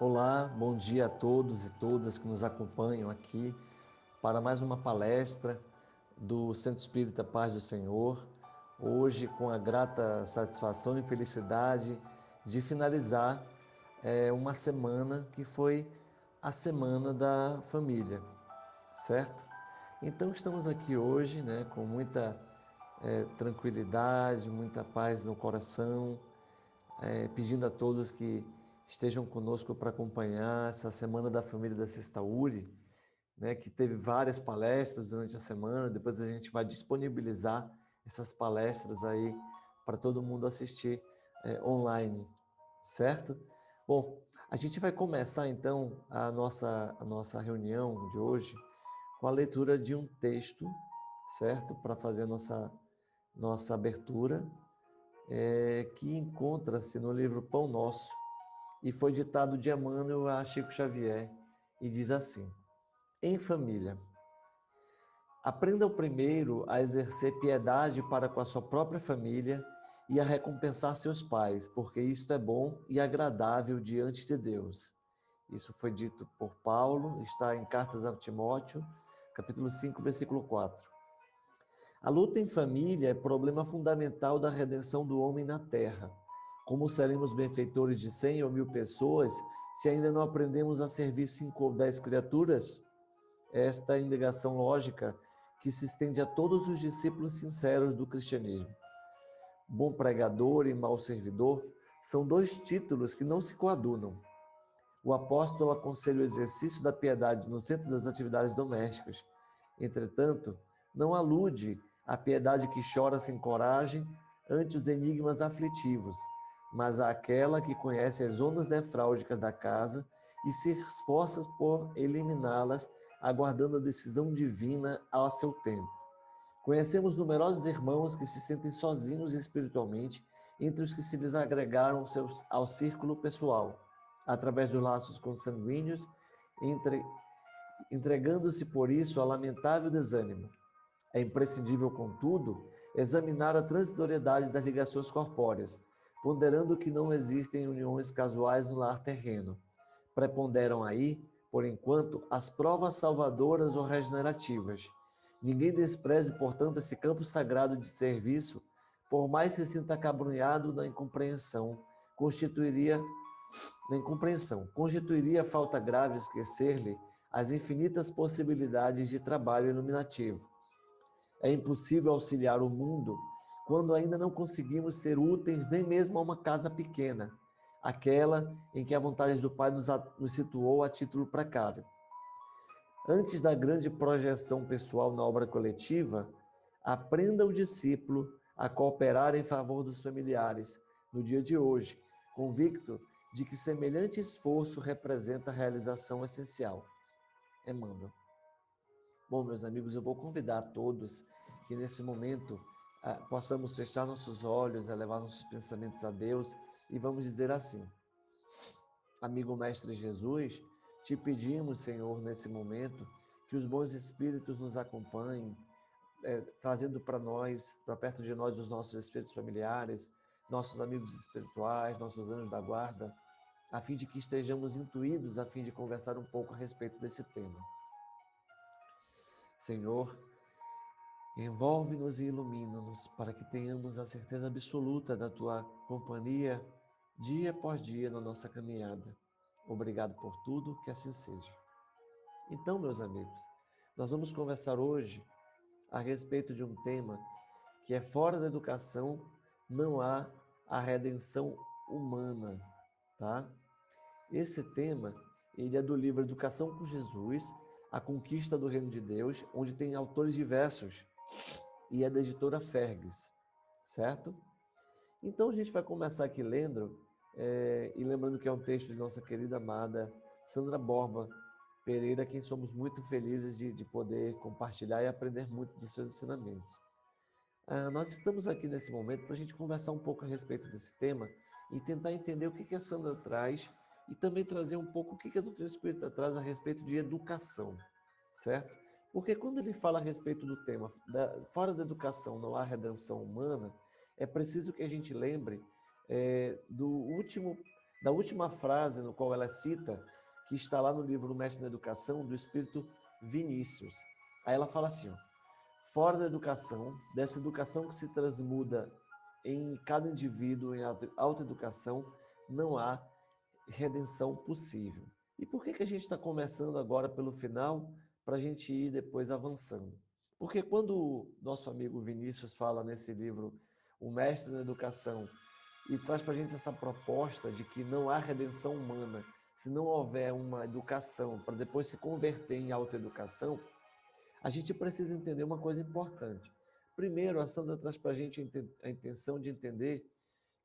Olá, bom dia a todos e todas que nos acompanham aqui para mais uma palestra do Centro Espírita Paz do Senhor. Hoje, com a grata satisfação e felicidade de finalizar uma semana que foi a Semana da Família, certo? Então, estamos aqui hoje, com muita tranquilidade, muita paz no coração, pedindo a todos que estejam conosco para acompanhar essa Semana da Família da Sexta URI, que teve várias palestras durante a semana. Depois a gente vai disponibilizar essas palestras aí para todo mundo assistir online, certo? Bom, a gente vai começar então a nossa reunião de hoje com a leitura de um texto, certo? Para fazer a nossa abertura, que encontra-se no livro Pão Nosso e foi ditado de Emmanuel a Chico Xavier e diz assim: em família, aprenda primeiro a exercer piedade para com a sua própria família e a recompensar seus pais, porque isto é bom e agradável diante de Deus. Isso foi dito por Paulo, está em Cartas a Timóteo, capítulo 5, versículo 4. A luta em família é problema fundamental da redenção do homem na terra. Como seremos benfeitores de 100 ou 1000 pessoas se ainda não aprendemos a servir 5 ou 10 criaturas? Esta é a indagação lógica que se estende a todos os discípulos sinceros do cristianismo. Bom pregador e mau servidor são dois títulos que não se coadunam. O apóstolo aconselha o exercício da piedade no centro das atividades domésticas. Entretanto, não alude à piedade que chora sem coragem ante os enigmas aflitivos, mas àquela que conhece as ondas nefrálgicas da casa e se esforça por eliminá-las, aguardando a decisão divina ao seu tempo. Conhecemos numerosos irmãos que se sentem sozinhos espiritualmente entre os que se lhes agregaram ao círculo pessoal, através dos laços consanguíneos, entregando-se por isso a lamentável desânimo. É imprescindível, contudo, examinar a transitoriedade das ligações corpóreas, ponderando que não existem uniões casuais no lar terreno. Preponderam aí, por enquanto, as provas salvadoras ou regenerativas. Ninguém despreze, portanto, esse campo sagrado de serviço, por mais se sinta acabrunhado na incompreensão. Constituiria falta grave esquecer-lhe as infinitas possibilidades de trabalho iluminativo. É impossível auxiliar o mundo quando ainda não conseguimos ser úteis nem mesmo a uma casa pequena, aquela em que a vontade do Pai nos situou a título precário. Antes da grande projeção pessoal na obra coletiva, aprenda o discípulo a cooperar em favor dos familiares no dia de hoje, convicto de que semelhante esforço representa a realização essencial. Emmanuel. Bom, meus amigos, eu vou convidar a todos que nesse momento possamos fechar nossos olhos, elevar nossos pensamentos a Deus e vamos dizer assim: amigo Mestre Jesus, te pedimos, Senhor, nesse momento, que os bons espíritos nos acompanhem, trazendo para nós, para perto de nós, os nossos espíritos familiares, nossos amigos espirituais, nossos anjos da guarda, a fim de que estejamos intuídos, a fim de conversar um pouco a respeito desse tema. Senhor, envolve-nos e ilumina-nos para que tenhamos a certeza absoluta da Tua companhia dia após dia na nossa caminhada. Obrigado por tudo, que assim seja. Então, meus amigos, nós vamos conversar hoje a respeito de um tema que é fora da educação, não há a redenção humana, tá? Esse tema, ele é do livro Educação com Jesus, A Conquista do Reino de Deus, onde tem autores diversos, e é da editora Fergus, certo? Então a gente vai começar aqui lendo, e lembrando que é um texto de nossa querida amada Sandra Borba Pereira, quem somos muito felizes de poder compartilhar e aprender muito dos seus ensinamentos. Nós estamos aqui nesse momento para a gente conversar um pouco a respeito desse tema e tentar entender o que a Sandra traz e também trazer um pouco o que a doutrina espírita traz a respeito de educação, certo? Porque quando ele fala a respeito do tema, fora da educação não há redenção humana, é preciso que a gente lembre da última frase no qual ela cita, que está lá no livro O Mestre da Educação, do espírito Vinícius. Aí ela fala assim, ó, fora da educação, dessa educação que se transmuda em cada indivíduo, em autoeducação, não há redenção possível. E por que a gente está começando agora pelo final, para a gente ir depois avançando? Porque quando o nosso amigo Vinícius fala nesse livro, O Mestre da Educação, e traz para a gente essa proposta de que não há redenção humana se não houver uma educação para depois se converter em autoeducação, a gente precisa entender uma coisa importante. Primeiro, a Sandra traz para a gente a intenção de entender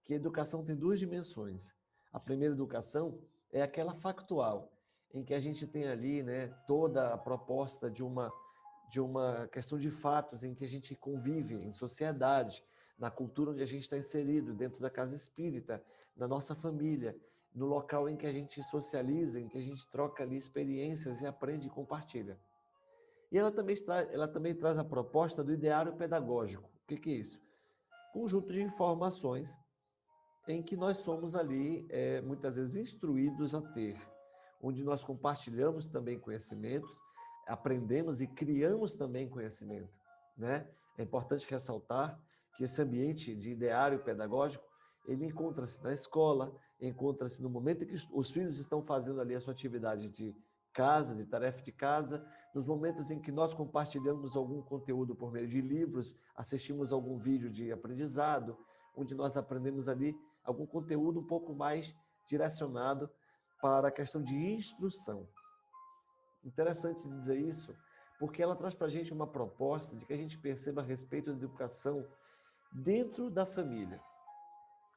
que a educação tem duas dimensões. A primeira educação é aquela factual, em que a gente tem ali, né, toda a proposta de uma questão de fatos em que a gente convive em sociedade, na cultura onde a gente está inserido, dentro da casa espírita, na nossa família, no local em que a gente socializa, em que a gente troca ali experiências e aprende e compartilha. E ela também traz a proposta do ideário pedagógico. O que é isso? Conjunto de informações em que nós somos ali, muitas vezes, instruídos a ter, onde nós compartilhamos também conhecimentos, aprendemos e criamos também conhecimento, né? É importante ressaltar que esse ambiente de ideário pedagógico, ele encontra-se na escola, encontra-se no momento em que os filhos estão fazendo ali a sua atividade de casa, de tarefa de casa, nos momentos em que nós compartilhamos algum conteúdo por meio de livros, assistimos algum vídeo de aprendizado, onde nós aprendemos ali algum conteúdo um pouco mais direcionado para a questão de instrução. Interessante dizer isso, porque ela traz para a gente uma proposta de que a gente perceba a respeito da educação dentro da família.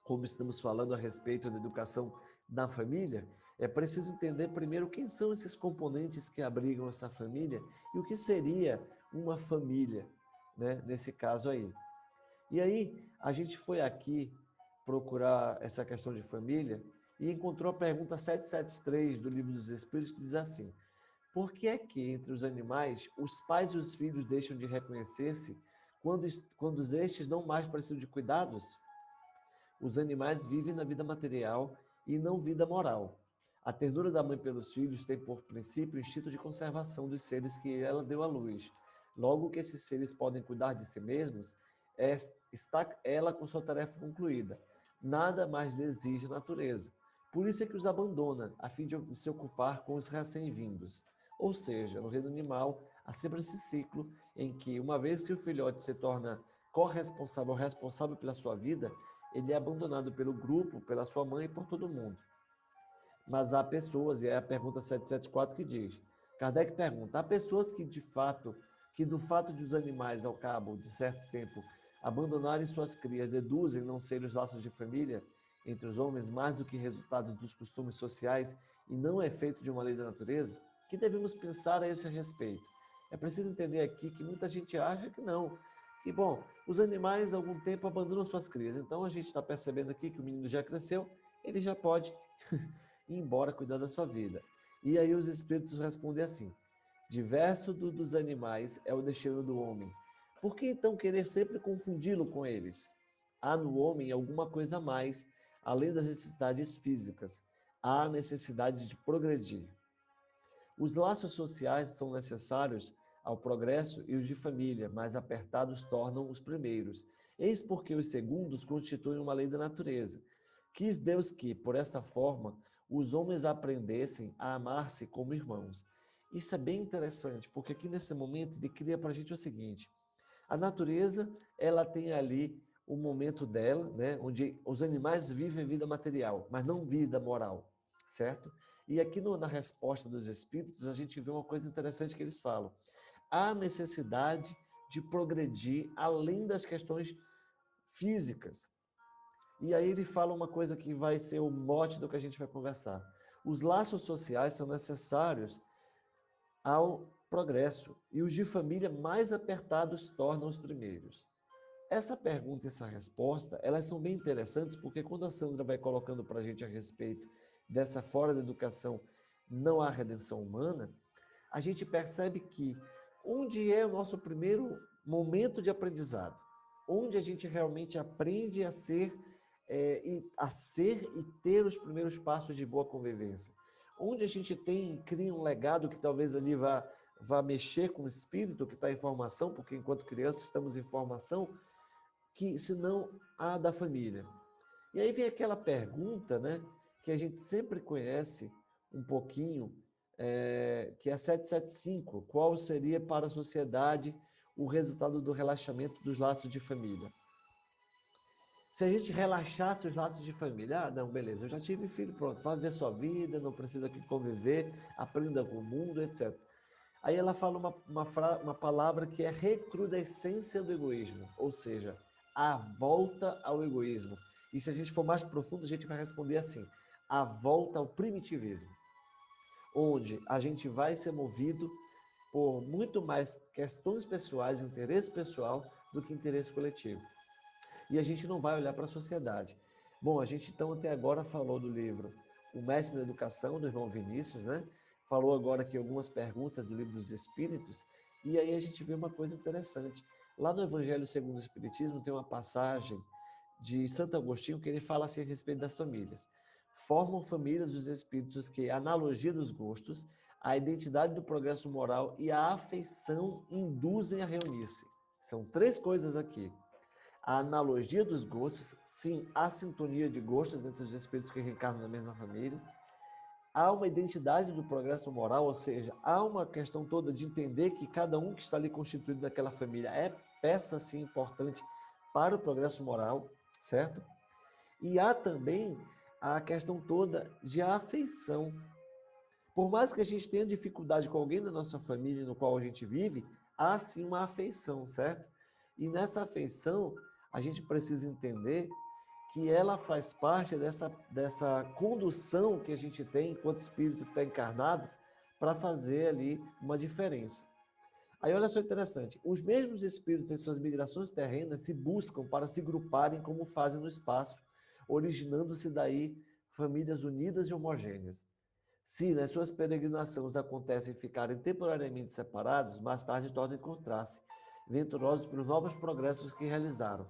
Como estamos falando a respeito da educação na família, é preciso entender primeiro quem são esses componentes que abrigam essa família e o que seria uma família, né, nesse caso aí. E aí, a gente foi aqui procurar essa questão de família e encontrou a pergunta 773 do Livro dos Espíritos, que diz assim: por que é que, entre os animais, os pais e os filhos deixam de reconhecer-se quando estes não mais precisam de cuidados? Os animais vivem na vida material e não vida moral. A ternura da mãe pelos filhos tem por princípio o instinto de conservação dos seres que ela deu à luz. Logo que esses seres podem cuidar de si mesmos, está ela com sua tarefa concluída. Nada mais lhe exige a natureza. Por isso é que os abandona, a fim de se ocupar com os recém-vindos. Ou seja, no reino animal, há sempre esse ciclo em que, uma vez que o filhote se torna corresponsável, responsável pela sua vida, ele é abandonado pelo grupo, pela sua mãe e por todo mundo. Mas há pessoas, e é a pergunta 774 que diz, Kardec pergunta, há pessoas que do fato de os animais, ao cabo de certo tempo, abandonarem suas crias, deduzem não ser os laços de família entre os homens mais do que resultado dos costumes sociais e não é efeito de uma lei da natureza? Que devemos pensar a esse respeito? É preciso entender aqui que muita gente acha que não, que, bom, os animais, há algum tempo, abandonam suas crias. Então, a gente está percebendo aqui que o menino já cresceu, ele já pode ir embora cuidar da sua vida. E aí os espíritos respondem assim, diverso dos animais é o destino do homem. Por que então querer sempre confundi-lo com eles? Há no homem alguma coisa a mais, além das necessidades físicas. Há a necessidade de progredir. Os laços sociais são necessários ao progresso e os de família, mais apertados tornam os primeiros. Eis porque os segundos constituem uma lei da natureza. Quis Deus que, por essa forma, os homens aprendessem a amar-se como irmãos. Isso é bem interessante, porque aqui nesse momento ele cria para a gente o seguinte, a natureza, ela tem ali o momento dela, né, onde os animais vivem vida material, mas não vida moral, certo? E aqui na resposta dos espíritos, a gente vê uma coisa interessante que eles falam. Há necessidade de progredir além das questões físicas. E aí ele fala uma coisa que vai ser o mote do que a gente vai conversar. Os laços sociais são necessários ao progresso e os de família mais apertados tornam os primeiros. Essa pergunta e essa resposta, elas são bem interessantes porque quando a Sandra vai colocando para a gente a respeito dessa fora da educação não há redenção humana, a gente percebe que onde é o nosso primeiro momento de aprendizado, onde a gente realmente aprende a ser e a ser e ter os primeiros passos de boa convivência. Onde a gente cria um legado que talvez ali vá mexer com o espírito que está em formação, porque enquanto crianças estamos em formação, que senão a da família. E aí vem aquela pergunta, né, que a gente sempre conhece um pouquinho, que é a 775. Qual seria para a sociedade o resultado do relaxamento dos laços de família? Se a gente relaxasse os laços de família, não, beleza, eu já tive filho, pronto, vai viver sua vida, não precisa aqui conviver, aprenda com o mundo, etc. Aí ela fala uma palavra que é recrudescência do egoísmo, ou seja, a volta ao egoísmo. E se a gente for mais profundo, a gente vai responder assim, a volta ao primitivismo, onde a gente vai ser movido por muito mais questões pessoais, interesse pessoal, do que interesse coletivo. E a gente não vai olhar para a sociedade. Bom, a gente então até agora falou do livro O Mestre da Educação, do irmão Vinícius, né? Falou agora aqui algumas perguntas do Livro dos Espíritos, e aí a gente vê uma coisa interessante. Lá no Evangelho segundo o Espiritismo tem uma passagem de Santo Agostinho que ele fala assim a respeito das famílias. Formam famílias os espíritos que a analogia dos gostos, a identidade do progresso moral e a afeição induzem a reunir-se. São três coisas aqui. A analogia dos gostos, sim, a sintonia de gostos entre os espíritos que reencarnam na mesma família. Há uma identidade do progresso moral, ou seja, há uma questão toda de entender que cada um que está ali constituído naquela família é peça, sim, importante para o progresso moral, certo? E há também a questão toda de afeição. Por mais que a gente tenha dificuldade com alguém da nossa família no qual a gente vive, há sim uma afeição, certo? E nessa afeição, a gente precisa entender que ela faz parte dessa condução que a gente tem enquanto espírito que está encarnado para fazer ali uma diferença. Aí olha só interessante, os mesmos espíritos em suas migrações terrenas se buscam para se gruparem como fazem no espaço, originando-se daí famílias unidas e homogêneas. Se nas suas peregrinações acontecem ficarem temporariamente separados, mais tarde tornam a encontrar-se, venturosos pelos novos progressos que realizaram.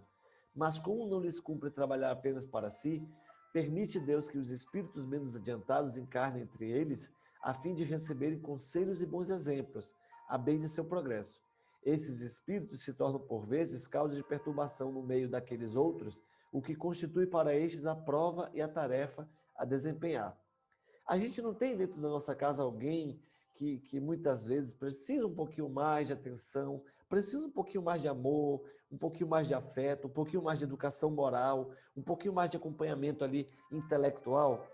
Mas como não lhes cumpre trabalhar apenas para si, permite Deus que os espíritos menos adiantados encarnem entre eles, a fim de receberem conselhos e bons exemplos, a bem de seu progresso. Esses espíritos se tornam, por vezes, causa de perturbação no meio daqueles outros, o que constitui para estes a prova e a tarefa a desempenhar. A gente não tem dentro da nossa casa alguém que muitas vezes precisa um pouquinho mais de atenção, precisa um pouquinho mais de amor, um pouquinho mais de afeto, um pouquinho mais de educação moral, um pouquinho mais de acompanhamento ali intelectual.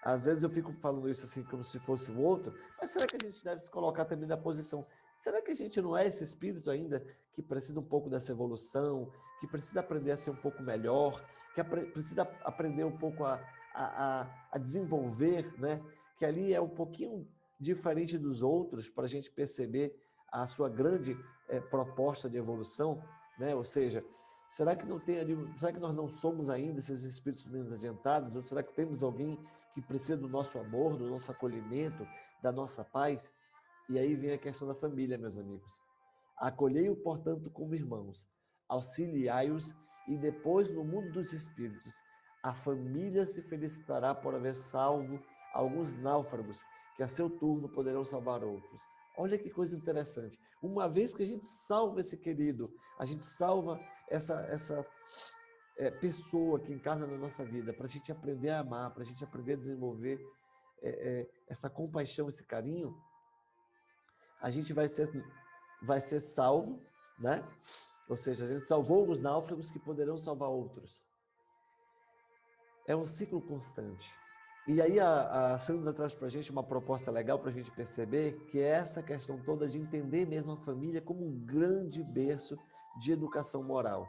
Às vezes eu fico falando isso assim como se fosse o outro, mas será que a gente deve se colocar também na posição? Será que a gente não é esse espírito ainda que precisa um pouco dessa evolução, que precisa aprender a ser um pouco melhor, que precisa aprender um pouco a desenvolver, né? Que ali é um pouquinho diferente dos outros para a gente perceber a sua grande proposta de evolução, né? Ou seja, será que não tem ali, será que nós não somos ainda esses espíritos menos adiantados? Ou será que temos alguém que precisa do nosso amor, do nosso acolhimento, da nossa paz? E aí vem a questão da família, meus amigos. Acolhei-o, portanto, como irmãos, auxiliai-os e depois no mundo dos espíritos a família se felicitará por haver salvo alguns náufragos que a seu turno poderão salvar outros. Olha que coisa interessante. Uma vez que a gente salva esse querido, a gente salva essa pessoa que encarna na nossa vida, para a gente aprender a amar, para a gente aprender a desenvolver essa compaixão, esse carinho, a gente vai ser salvo, né? Ou seja, a gente salvou os náufragos que poderão salvar outros. É um ciclo constante. E aí a Sandra traz para a gente uma proposta legal para a gente perceber, que é essa questão toda de entender mesmo a família como um grande berço de educação moral.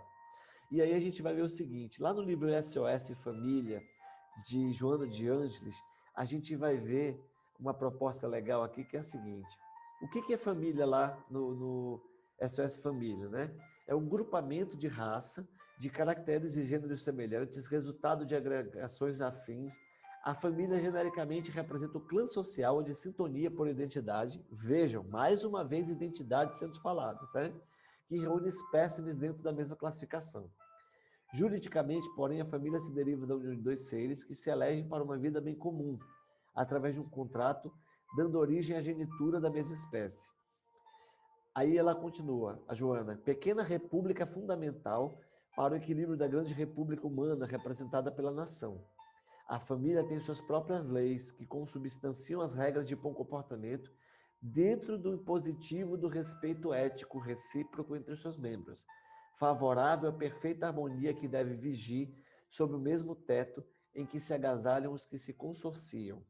E aí a gente vai ver o seguinte, lá no livro SOS Família, de Joana de Ângeles, a gente vai ver uma proposta legal aqui, que é a seguinte. O que é família lá no SOS Família, né? É um grupamento de raça, de caracteres e gêneros semelhantes, resultado de agregações afins. A família genericamente representa o clã social de sintonia por identidade. Vejam, mais uma vez, identidade sendo falada, tá? Que reúne espécimes dentro da mesma classificação. Juridicamente, porém, a família se deriva da união de dois seres que se elegem para uma vida bem comum, através de um contrato, dando origem à genitura da mesma espécie. Aí ela continua, a Joana, pequena república fundamental para o equilíbrio da grande república humana representada pela nação. A família tem suas próprias leis que consubstanciam as regras de bom comportamento dentro do impositivo do respeito ético recíproco entre os seus membros, favorável à perfeita harmonia que deve vigir sob o mesmo teto em que se agasalham os que se consorciam.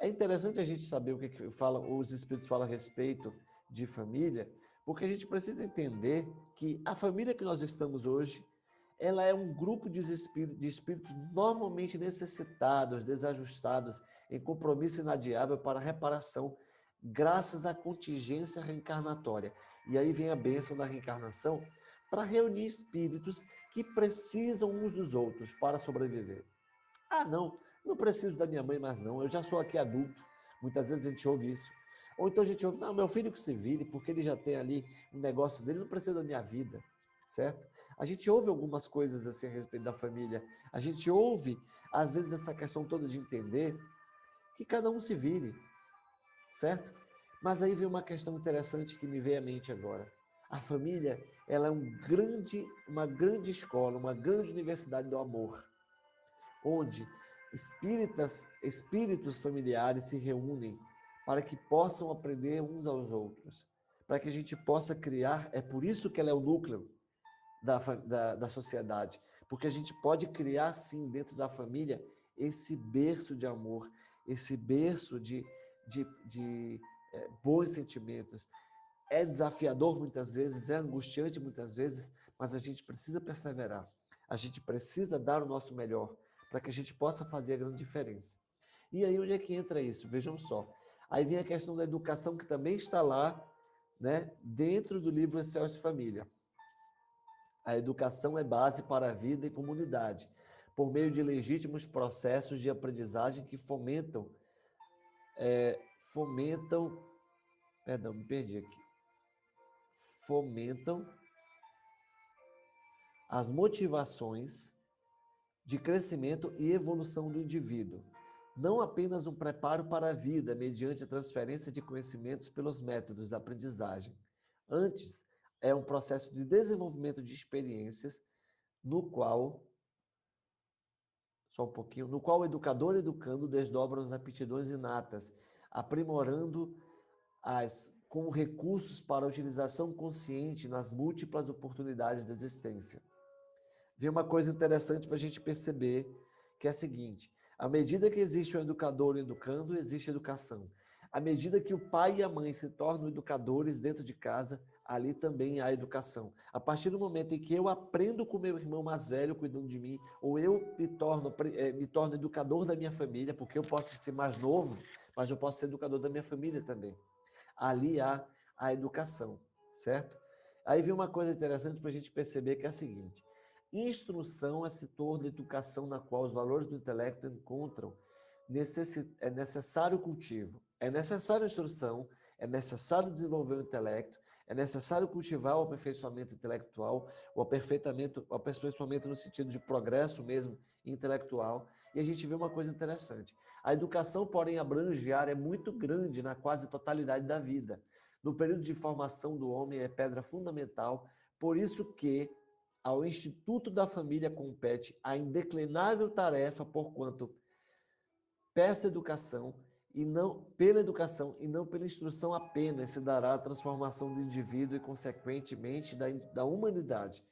É interessante a gente saber o que os espíritos falam a respeito de família, porque a gente precisa entender que a família que nós estamos hoje, ela é um grupo de espíritos normalmente necessitados, desajustados, em compromisso inadiável para a reparação, graças à contingência reencarnatória. E aí vem a bênção da reencarnação para reunir espíritos que precisam uns dos outros para sobreviver. Ah, não preciso da minha mãe mais não, eu já sou aqui adulto. Muitas vezes a gente ouve isso. Ou então a gente ouve, não, meu filho que se vire, porque ele já tem ali um negócio dele, não precisa da minha vida, certo? A gente ouve algumas coisas assim a respeito da família. A gente ouve, às vezes, essa questão toda de entender que cada um se vire, certo? Mas aí vem uma questão interessante que me veio à mente agora. A família, ela é uma grande escola, uma grande universidade do amor, onde espíritos familiares se reúnem para que possam aprender uns aos outros, para que a gente possa criar, é por isso que ela é o núcleo da sociedade, porque a gente pode criar, sim, dentro da família, esse berço de amor, esse berço de bons sentimentos. É desafiador muitas vezes, é angustiante muitas vezes, mas a gente precisa perseverar, a gente precisa dar o nosso melhor, para que a gente possa fazer a grande diferença. E aí onde é que entra isso? Vejam só. Aí vem a questão da educação, que também está lá, né, dentro do livro Excelsior e Família. A educação é base para a vida e comunidade, por meio de legítimos processos de aprendizagem que fomentam as motivações de crescimento e evolução do indivíduo, não apenas um preparo para a vida mediante a transferência de conhecimentos pelos métodos da aprendizagem. Antes, é um processo de desenvolvimento de experiências no qual o educador educando desdobra as aptidões inatas, aprimorando-as com recursos para a utilização consciente nas múltiplas oportunidades da existência. Vem uma coisa interessante para a gente perceber, que é a seguinte: à medida que existe um educador educando, existe educação. À medida que o pai e a mãe se tornam educadores dentro de casa, ali também há educação. A partir do momento em que eu aprendo com meu irmão mais velho cuidando de mim, ou eu me torno educador da minha família, porque eu posso ser mais novo, mas eu posso ser educador da minha família também. Ali há a educação, certo? Aí vem uma coisa interessante para a gente perceber, que é a seguinte: instrução é setor de educação na qual os valores do intelecto encontram é necessário cultivo, é necessário instrução, é necessário desenvolver o intelecto, é necessário cultivar o aperfeiçoamento intelectual, o aperfeiçoamento no sentido de progresso mesmo intelectual. E a gente vê uma coisa interessante: a educação, porém, abrange área muito grande na quase totalidade da vida. No período de formação do homem é pedra fundamental, por isso que ao Instituto da Família compete a indeclinável tarefa, porquanto peça educação e não pela educação e não pela instrução apenas se dará a transformação do indivíduo e consequentemente da humanidade.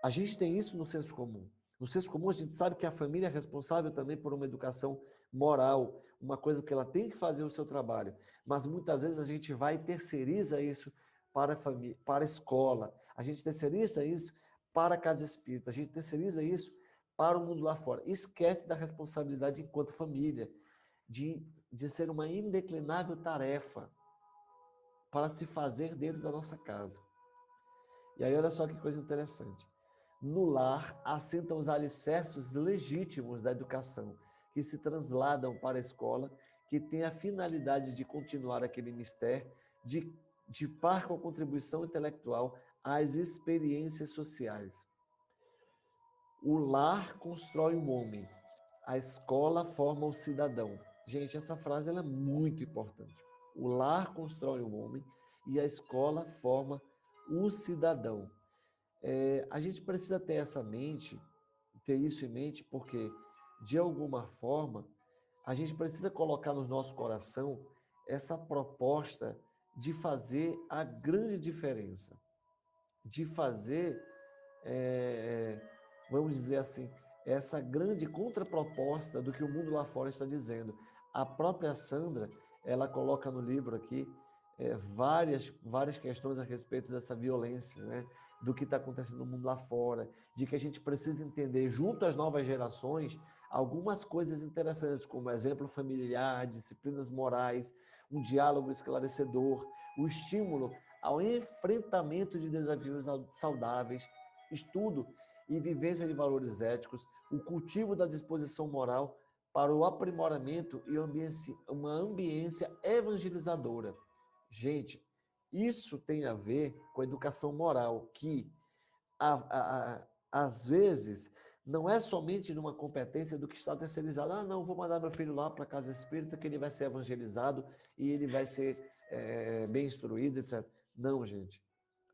A gente tem isso no senso comum. No senso comum a gente sabe que a família é responsável também por uma educação moral, uma coisa que ela tem que fazer o seu trabalho, mas muitas vezes a gente vai e terceiriza isso para a família, para a escola, a gente terceiriza isso para a casa espírita, a gente terceiriza isso para o mundo lá fora. Esquece da responsabilidade enquanto família, de ser uma indeclinável tarefa para se fazer dentro da nossa casa. E aí olha só que coisa interessante. No lar assentam os alicerces legítimos da educação, que se transladam para a escola, que tem a finalidade de continuar aquele mistério, de par com a contribuição intelectual às experiências sociais. O lar constrói o homem, a escola forma o cidadão. Gente, essa frase ela é muito importante. O lar constrói o homem e a escola forma o cidadão. A gente precisa ter ter isso em mente, porque, de alguma forma, a gente precisa colocar no nosso coração essa proposta de fazer a grande diferença, de fazer, é, vamos dizer assim, essa grande contraproposta do que o mundo lá fora está dizendo. A própria Sandra, ela coloca no livro aqui várias questões a respeito dessa violência, né? Do que está acontecendo no mundo lá fora, de que a gente precisa entender, junto às novas gerações, algumas coisas interessantes, como exemplo familiar, disciplinas morais, um diálogo esclarecedor, o estímulo ao enfrentamento de desafios saudáveis, estudo e vivência de valores éticos, o cultivo da disposição moral para o aprimoramento e uma ambiência evangelizadora. Gente, isso tem a ver com a educação moral, que às vezes não é somente numa competência do que está terceirizado. Ah, não, vou mandar meu filho lá para a casa espírita que ele vai ser evangelizado e ele vai ser bem instruído, etc. Não, gente.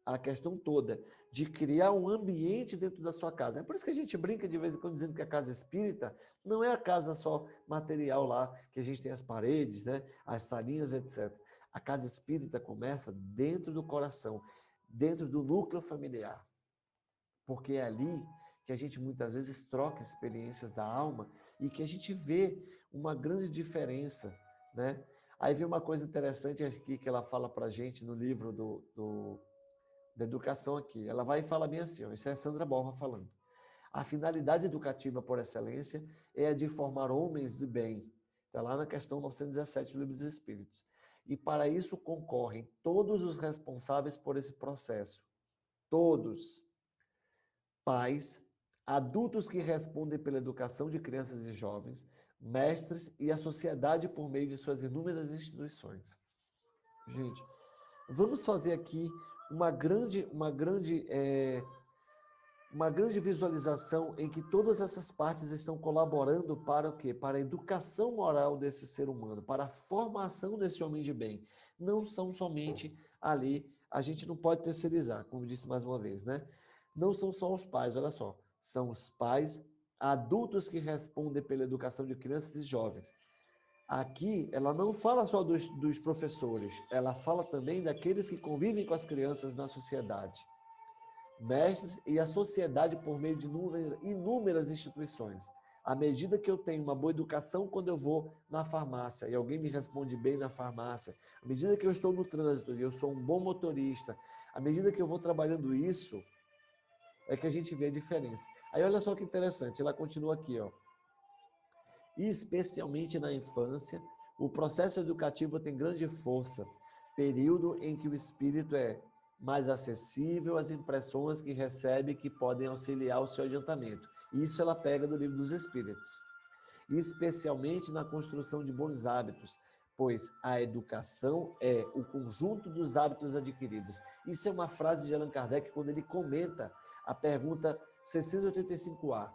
A questão toda de criar um ambiente dentro da sua casa. É por isso que a gente brinca de vez em quando dizendo que a casa espírita não é a casa só material lá, que a gente tem as paredes, né, as salinhas, etc. A casa espírita começa dentro do coração, dentro do núcleo familiar. Porque é ali que a gente muitas vezes troca experiências da alma e que a gente vê uma grande diferença, né? Aí vem uma coisa interessante aqui que ela fala para a gente no livro da educação aqui. Ela vai e fala bem assim, ó, isso é a Sandra Borba falando. A finalidade educativa por excelência é a de formar homens de bem. Está lá na questão 917 do Livro dos Espíritos. E para isso concorrem todos os responsáveis por esse processo. Todos. Pais, adultos que respondem pela educação de crianças e jovens, mestres e a sociedade por meio de suas inúmeras instituições. Gente, vamos fazer aqui uma grande visualização em que todas essas partes estão colaborando para o quê? Para a educação moral desse ser humano, para a formação desse homem de bem. Não são somente ali, a gente não pode terceirizar, como disse mais uma vez, né? Não são só os pais, olha só, são os pais, adultos que respondem pela educação de crianças e jovens. Aqui, ela não fala só dos professores, ela fala também daqueles que convivem com as crianças na sociedade. Mestres e a sociedade por meio de inúmeras instituições. À medida que eu tenho uma boa educação quando eu vou na farmácia e alguém me responde bem na farmácia, à medida que eu estou no trânsito e eu sou um bom motorista, à medida que eu vou trabalhando isso, é que a gente vê a diferença. Aí olha só que interessante, ela continua aqui, ó. E especialmente na infância, o processo educativo tem grande força, período em que o espírito é mais acessível às impressões que recebe que podem auxiliar o seu adiantamento. Isso ela pega do Livro dos Espíritos. E especialmente na construção de bons hábitos, pois a educação é o conjunto dos hábitos adquiridos. Isso é uma frase de Allan Kardec quando ele comenta a pergunta 685A,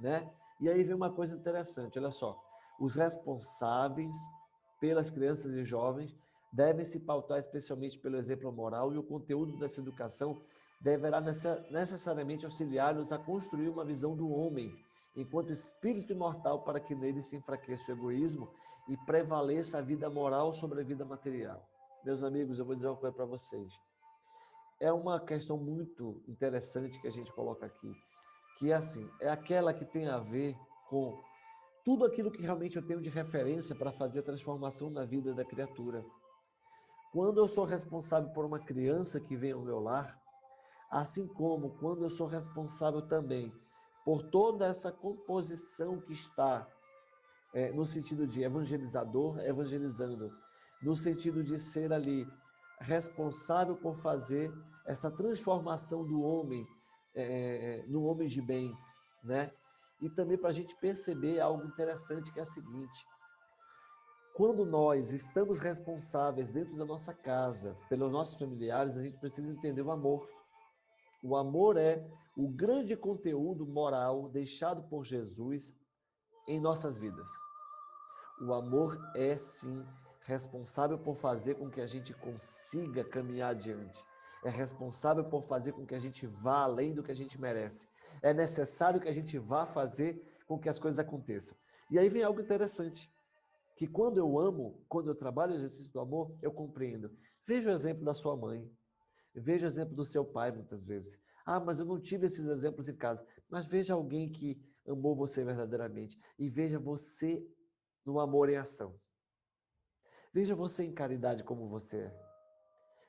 né? E aí vem uma coisa interessante, olha só. Os responsáveis pelas crianças e jovens devem se pautar especialmente pelo exemplo moral e o conteúdo dessa educação deverá necessariamente auxiliá-los a construir uma visão do homem enquanto espírito imortal para que nele se enfraqueça o egoísmo e prevaleça a vida moral sobre a vida material. Meus amigos, eu vou dizer uma coisa para vocês. É uma questão muito interessante que a gente coloca aqui, que é assim, é aquela que tem a ver com tudo aquilo que realmente eu tenho de referência para fazer a transformação na vida da criatura. Quando eu sou responsável por uma criança que vem ao meu lar, assim como quando eu sou responsável também por toda essa composição que está no sentido de evangelizador, evangelizando, no sentido de ser ali responsável por fazer essa transformação do homem no homem de bem, né? E também para a gente perceber algo interessante que é o seguinte: quando nós estamos responsáveis dentro da nossa casa pelos nossos familiares, a gente precisa entender o amor. O amor é o grande conteúdo moral deixado por Jesus em nossas vidas. O amor é, sim, responsável por fazer com que a gente consiga caminhar adiante. É responsável por fazer com que a gente vá além do que a gente merece. É necessário que a gente vá fazer com que as coisas aconteçam. E aí vem algo interessante, que quando eu amo, quando eu trabalho o exercício do amor, eu compreendo. Veja o exemplo da sua mãe. Veja o exemplo do seu pai, muitas vezes. Ah, mas eu não tive esses exemplos em casa. Mas veja alguém que amou você verdadeiramente. E veja você no amor em ação. Veja você em caridade como você é.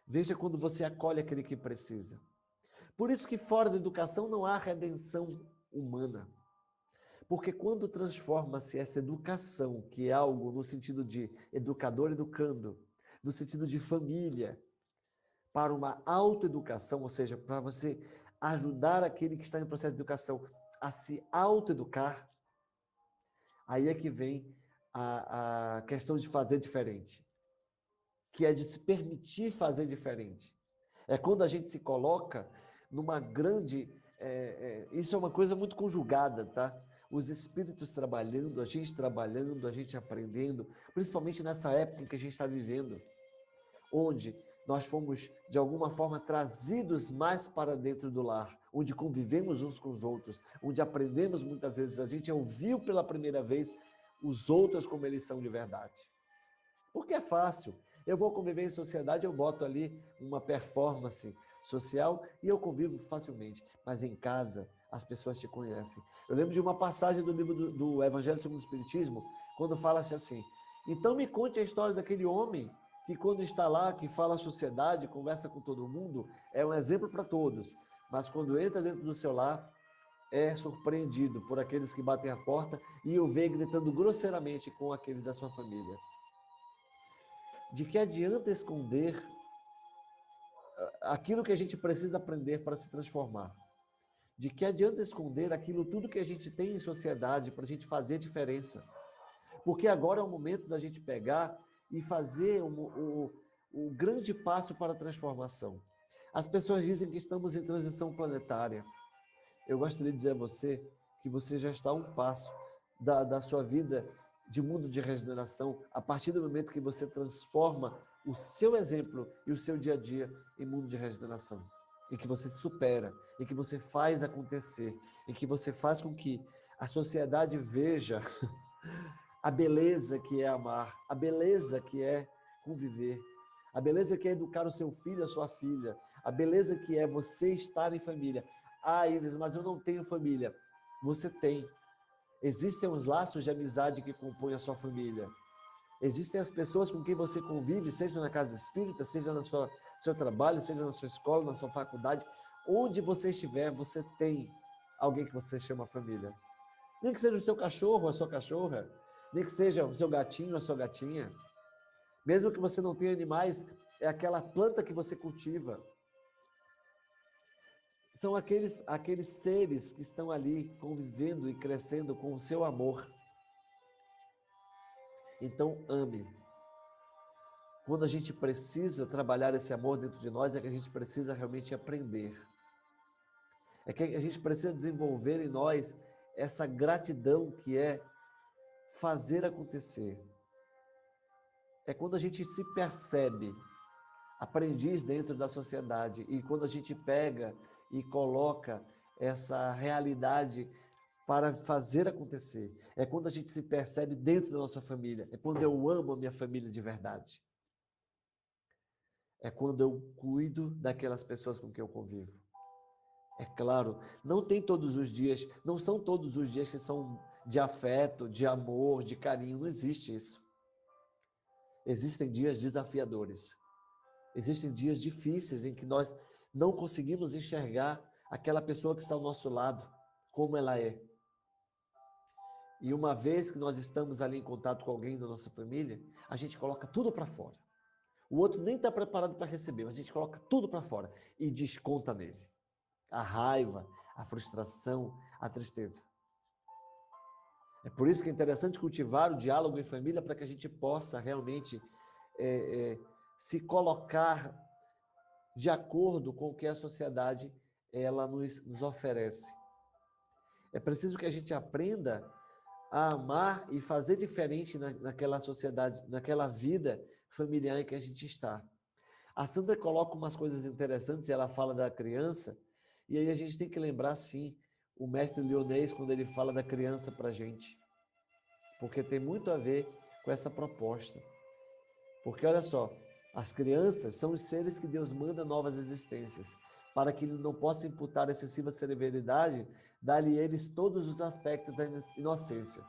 Veja quando você acolhe aquele que precisa. Por isso que fora da educação não há redenção humana. Porque quando transforma-se essa educação, que é algo no sentido de educador educando, no sentido de família, para uma autoeducação, ou seja, para você ajudar aquele que está em processo de educação a se autoeducar, aí é que vem a questão de fazer diferente, que é de se permitir fazer diferente. É quando a gente se coloca numa grande... isso é uma coisa muito conjugada, tá? Os espíritos trabalhando, a gente aprendendo, principalmente nessa época em que a gente está vivendo, onde nós fomos, de alguma forma, trazidos mais para dentro do lar, onde convivemos uns com os outros, onde aprendemos muitas vezes, a gente ouviu pela primeira vez os outros como eles são de verdade. Porque é fácil. Eu vou conviver em sociedade, eu boto ali uma performance social e eu convivo facilmente. Mas em casa, as pessoas te conhecem. Eu lembro de uma passagem do livro do Evangelho segundo o Espiritismo, quando fala-se assim: então me conte a história daquele homem que quando está lá, que fala a sociedade, conversa com todo mundo, é um exemplo para todos. Mas quando entra dentro do seu lar, é surpreendido por aqueles que batem a porta e o vê gritando grosseiramente com aqueles da sua família. De que adianta esconder aquilo que a gente precisa aprender para se transformar? De que adianta esconder aquilo tudo que a gente tem em sociedade para a gente fazer diferença? Porque agora é o momento da gente pegar e fazer o grande passo para a transformação. As pessoas dizem que estamos em transição planetária. Eu gostaria de dizer a você que você já está a um passo da sua vida de mundo de regeneração, a partir do momento que você transforma o seu exemplo e o seu dia a dia em mundo de regeneração. Em que você supera, em que você faz acontecer, em que você faz com que a sociedade veja a beleza que é amar, a beleza que é conviver, a beleza que é educar o seu filho, a sua filha, a beleza que é você estar em família. Ah, Ives, mas eu não tenho família. Você tem. Existem os laços de amizade que compõem a sua família. Existem as pessoas com quem você convive, seja na casa espírita, seja no seu trabalho, seja na sua escola, na sua faculdade. Onde você estiver, você tem alguém que você chama família. Nem que seja o seu cachorro, a sua cachorra. Nem que seja o seu gatinho, a sua gatinha. Mesmo que você não tenha animais, é aquela planta que você cultiva. São aqueles seres que estão ali convivendo e crescendo com o seu amor. Então, ame. Quando a gente precisa trabalhar esse amor dentro de nós, é que a gente precisa realmente aprender. É que a gente precisa desenvolver em nós essa gratidão que é fazer acontecer. É quando a gente se percebe aprendiz dentro da sociedade e quando a gente pega e coloca essa realidade para fazer acontecer. É quando a gente se percebe dentro da nossa família. É quando eu amo a minha família de verdade. É quando eu cuido daquelas pessoas com quem eu convivo. É claro, não tem todos os dias, não são todos os dias que são de afeto, de amor, de carinho, não existe isso. Existem dias desafiadores. Existem dias difíceis em que nós não conseguimos enxergar aquela pessoa que está ao nosso lado, como ela é. E uma vez que nós estamos ali em contato com alguém da nossa família, a gente coloca tudo para fora. O outro nem está preparado para receber, mas a gente coloca tudo para fora e desconta nele. A raiva, a frustração, a tristeza. É por isso que é interessante cultivar o diálogo em família para que a gente possa realmente se colocar de acordo com o que a sociedade ela nos oferece. É preciso que a gente aprenda a amar e fazer diferente naquela sociedade, naquela vida familiar em que a gente está. A Sandra coloca umas coisas interessantes, ela fala da criança, e aí a gente tem que lembrar, sim, o mestre Lyonês, quando ele fala da criança para a gente, porque tem muito a ver com essa proposta. Porque olha só, as crianças são os seres que Deus manda novas existências, para que ele não possa imputar excessiva severidade, dar-lhe eles todos os aspectos da inocência.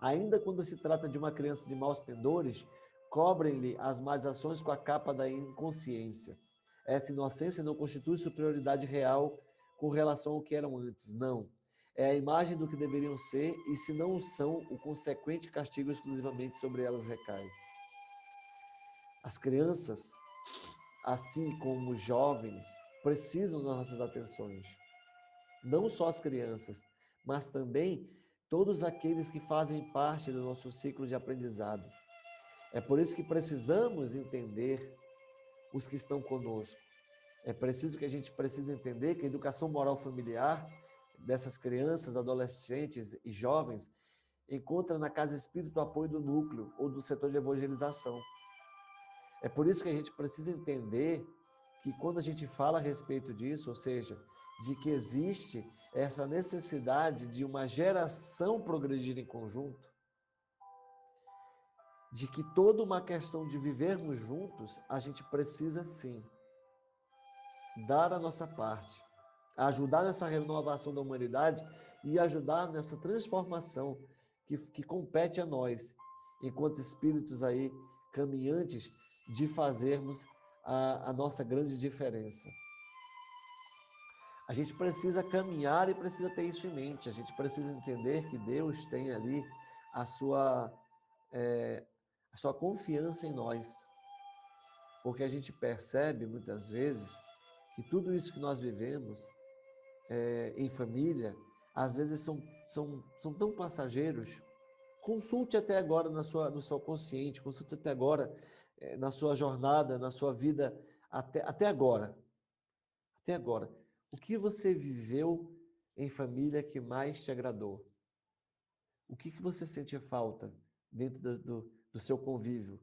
Ainda quando se trata de uma criança de maus pendores, cobrem-lhe as más ações com a capa da inconsciência. Essa inocência não constitui superioridade real com relação ao que eram antes, não. É a imagem do que deveriam ser, e se não o são, o consequente castigo exclusivamente sobre elas recai. As crianças, assim como os jovens, precisam das nossas atenções. Não só as crianças, mas também todos aqueles que fazem parte do nosso ciclo de aprendizado. É por isso que precisamos entender os que estão conosco. É preciso que a gente precise entender que a educação moral familiar dessas crianças, adolescentes e jovens encontra na Casa Espírita o apoio do núcleo ou do setor de evangelização. É por isso que a gente precisa entender que quando a gente fala a respeito disso, ou seja, de que existe essa necessidade de uma geração progredir em conjunto, de que toda uma questão de vivermos juntos, a gente precisa sim dar a nossa parte, ajudar nessa renovação da humanidade e ajudar nessa transformação que compete a nós, enquanto espíritos aí caminhantes, de fazermos a nossa grande diferença. A gente precisa caminhar e precisa ter isso em mente. A gente precisa entender que Deus tem ali a sua, a sua confiança em nós. Porque a gente percebe, muitas vezes, que tudo isso que nós vivemos em família, às vezes são tão passageiros. Consulte até agora no seu consciente, consulte até agora na sua jornada, na sua vida, até agora. Até agora. O que você viveu em família que mais te agradou? O que você sentia falta dentro do seu convívio?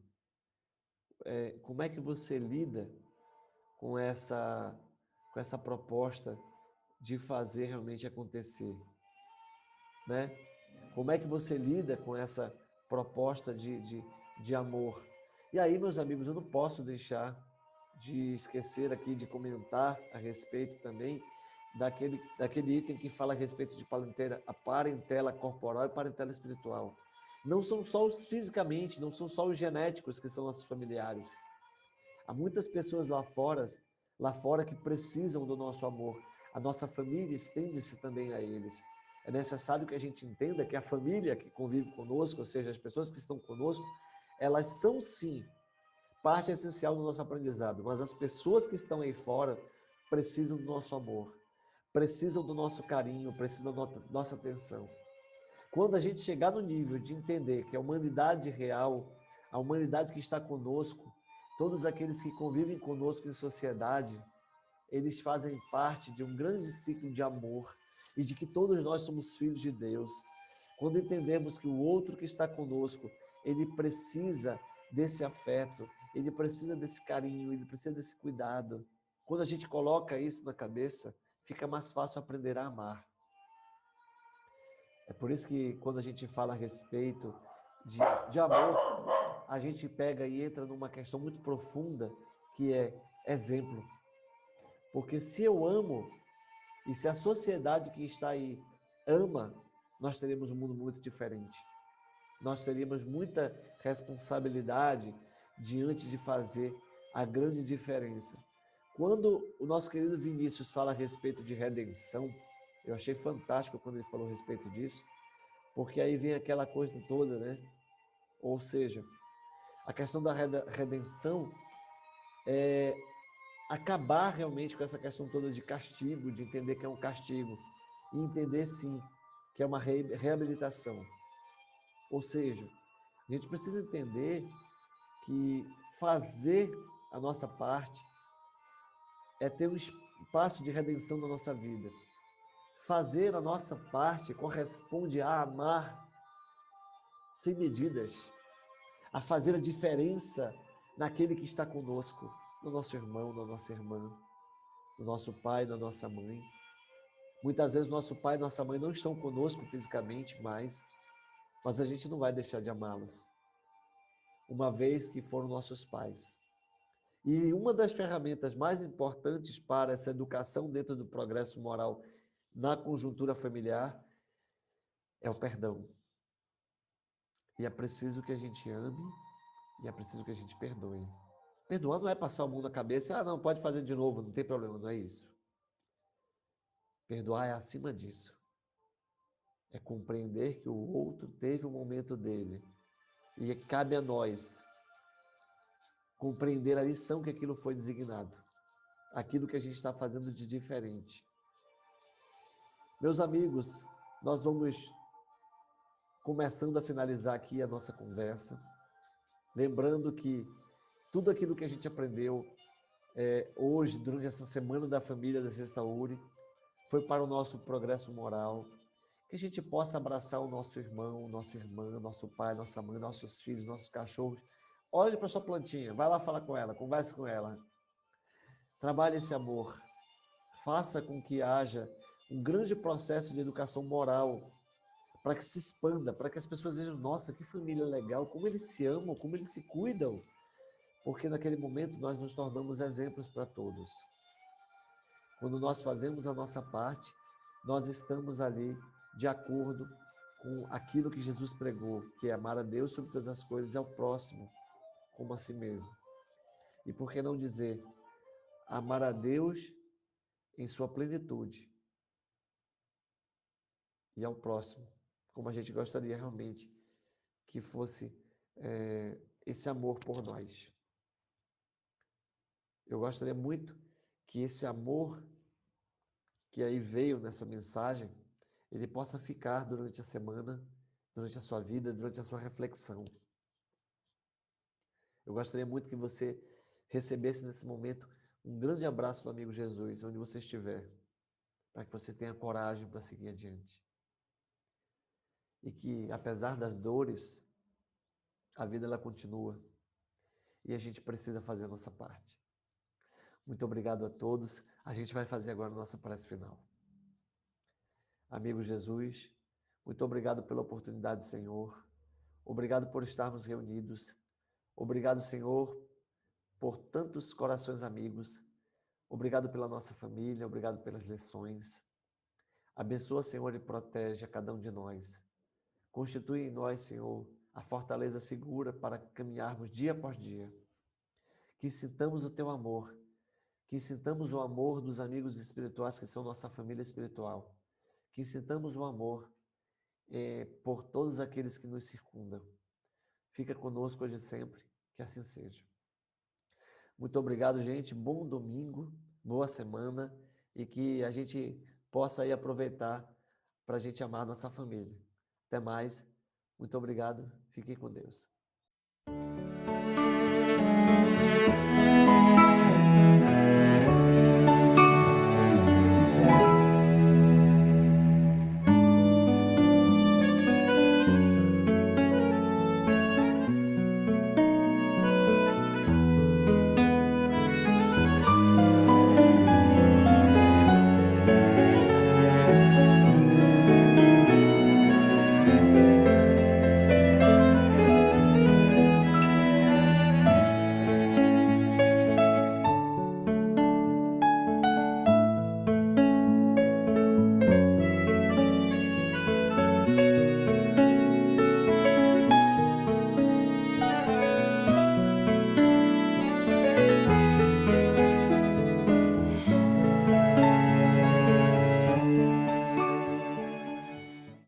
Como é que você lida com essa proposta de fazer realmente acontecer, né? Como é que você lida com essa proposta de amor? E aí, meus amigos, eu não posso deixar de esquecer aqui de comentar a respeito também daquele item que fala a respeito de a parentela corporal e parentela espiritual. Não são só os fisicamente, não são só os genéticos que são nossos familiares. Há muitas pessoas lá fora que precisam do nosso amor. A nossa família estende-se também a eles. É necessário que a gente entenda que a família que convive conosco, ou seja, as pessoas que estão conosco, elas são sim parte essencial do nosso aprendizado, mas as pessoas que estão aí fora precisam do nosso amor, precisam do nosso carinho, precisam da nossa atenção. Quando a gente chegar no nível de entender que a humanidade real, a humanidade que está conosco, todos aqueles que convivem conosco em sociedade, eles fazem parte de um grande ciclo de amor e de que todos nós somos filhos de Deus. Quando entendemos que o outro que está conosco, ele precisa desse afeto, ele precisa desse carinho, ele precisa desse cuidado. Quando a gente coloca isso na cabeça, fica mais fácil aprender a amar. É por isso que quando a gente fala a respeito de amor, a gente pega e entra numa questão muito profunda, que é exemplo. Porque se eu amo, e se a sociedade que está aí ama, nós teremos um mundo muito diferente. Nós teríamos muita responsabilidade diante de fazer a grande diferença. Quando o nosso querido Vinícius fala a respeito de redenção, eu achei fantástico quando ele falou a respeito disso, porque aí vem aquela coisa toda, né? Ou seja, a questão da redenção é acabar realmente com essa questão toda de castigo, de entender que é um castigo, e entender sim que é uma reabilitação. Ou seja, a gente precisa entender que fazer a nossa parte é ter passo de redenção na nossa vida. Fazer a nossa parte corresponde a amar sem medidas, a fazer a diferença naquele que está conosco, no nosso irmão, na nossa irmã, no nosso pai, na nossa mãe. Muitas vezes nosso pai e nossa mãe não estão conosco fisicamente mais, mas a gente não vai deixar de amá-los, uma vez que foram nossos pais. E uma das ferramentas mais importantes para essa educação dentro do progresso moral na conjuntura familiar é o perdão. E é preciso que a gente ame e é preciso que a gente perdoe. Perdoar não é passar o mundo na cabeça, não, pode fazer de novo, não tem problema, não é isso. Perdoar é acima disso. É compreender que o outro teve um momento dele e cabe a nós compreender a lição que aquilo foi designado, aquilo que a gente está fazendo de diferente. Meus amigos, nós vamos começando a finalizar aqui a nossa conversa, lembrando que tudo aquilo que a gente aprendeu hoje, durante essa semana da família da Sexta URI, foi para o nosso progresso moral, que a gente possa abraçar o nosso irmão, nossa irmã, nosso pai, nossa mãe, nossos filhos, nossos cachorros. Olhe para sua plantinha, vai lá falar com ela, converse com ela. Trabalhe esse amor. Faça com que haja um grande processo de educação moral para que se expanda, para que as pessoas vejam, nossa, que família legal, como eles se amam, como eles se cuidam. Porque naquele momento nós nos tornamos exemplos para todos. Quando nós fazemos a nossa parte, nós estamos ali de acordo com aquilo que Jesus pregou, que é amar a Deus sobre todas as coisas e ao próximo como a si mesmo. E por que não dizer, amar a Deus em sua plenitude e ao próximo, como a gente gostaria realmente que fosse esse amor por nós. Eu gostaria muito que esse amor que aí veio nessa mensagem, ele possa ficar durante a semana, durante a sua vida, durante a sua reflexão. Eu gostaria muito que você recebesse nesse momento um grande abraço do amigo Jesus, onde você estiver, para que você tenha coragem para seguir adiante. E que, apesar das dores, a vida ela continua. E a gente precisa fazer a nossa parte. Muito obrigado a todos. A gente vai fazer agora a nossa prece final. Amigo Jesus, muito obrigado pela oportunidade, Senhor. Obrigado por estarmos reunidos. Obrigado, Senhor, por tantos corações amigos. Obrigado pela nossa família, obrigado pelas lições. Abençoa, Senhor, e protege a cada um de nós. Constitui em nós, Senhor, a fortaleza segura para caminharmos dia após dia. Que sintamos o Teu amor, que sintamos o amor dos amigos espirituais que são nossa família espiritual. Que sintamos o amor por todos aqueles que nos circundam. Fica conosco hoje e sempre, que assim seja. Muito obrigado, gente. Bom domingo, boa semana e que a gente possa aí aproveitar para a gente amar nossa família. Até mais. Muito obrigado. Fiquem com Deus.